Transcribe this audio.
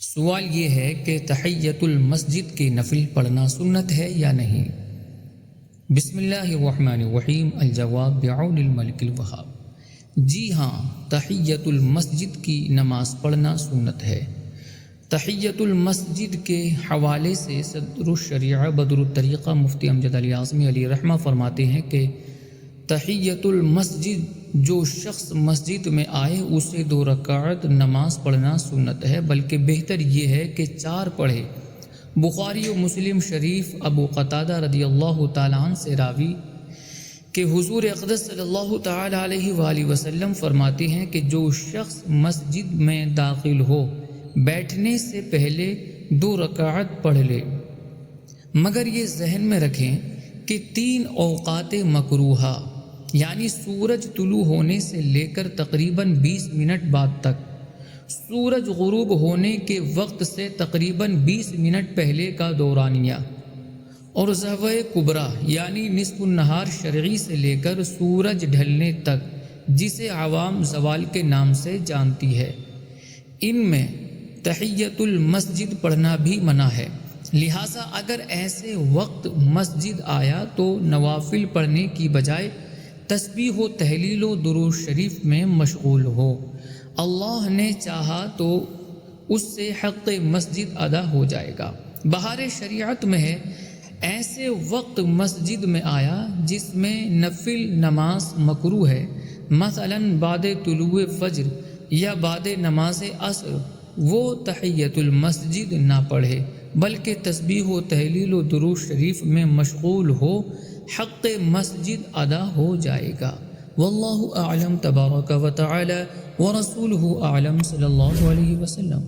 سوال یہ ہے کہ تحیۃ المسجد کے نفل پڑھنا سنت ہے یا نہیں؟ بسم اللہ الرحمن الرحیم۔ الجواب بعون الملک الوہاب۔ جی ہاں، تحیۃ المسجد کی نماز پڑھنا سنت ہے۔ تحیۃ المسجد کے حوالے سے صدر الشریعہ بدر الطریقہ مفتی امجد علی اعظمی علیہ رحمہ فرماتے ہیں کہ تحیۃ المسجد جو شخص مسجد میں آئے اسے 2 رکعت نماز پڑھنا سنت ہے، بلکہ بہتر یہ ہے کہ 4 پڑھے۔ بخاری و مسلم شریف ابو قتادہ رضی اللہ تعالیٰ عنہ سے راوی کہ حضور اقدس صلی اللہ تعالیٰ علیہ وآلہ وسلم فرماتے ہیں کہ جو شخص مسجد میں داخل ہو بیٹھنے سے پہلے 2 رکعت پڑھ لے، مگر یہ ذہن میں رکھیں کہ 3 اوقات مکروہہ یعنی سورج طلوع ہونے سے لے کر تقریباً 20 منٹ بعد تک، سورج غروب ہونے کے وقت سے تقریباً 20 منٹ پہلے کا دورانیہ، اور ضحوہ کبریٰ یعنی نصف النہار شرعی سے لے کر سورج ڈھلنے تک، جسے عوام زوال کے نام سے جانتی ہے، ان میں تحیۃ المسجد پڑھنا بھی منع ہے۔ لہٰذا اگر ایسے وقت مسجد آیا تو نوافل پڑھنے کی بجائے تسبیح و تہلیل و درود شریف میں مشغول ہو۔ اللہ نے چاہا تو اس سے حق مسجد ادا ہو جائے گا۔ بہار شریعت میں ہے، ایسے وقت مسجد میں آیا جس میں نفل نماز مکروہ ہے، مثلا بعد طلوع فجر یا بعد نماز عصر، وہ تحیۃ المسجد نہ پڑھے بلکہ تسبیح و تہلیل و درود شریف میں مشغول ہو، حق مسجد ادا ہو جائے گا۔ واللہ اعلم تبارک و تعالی ورسولہ اعلم صلی اللہ علیہ وسلم۔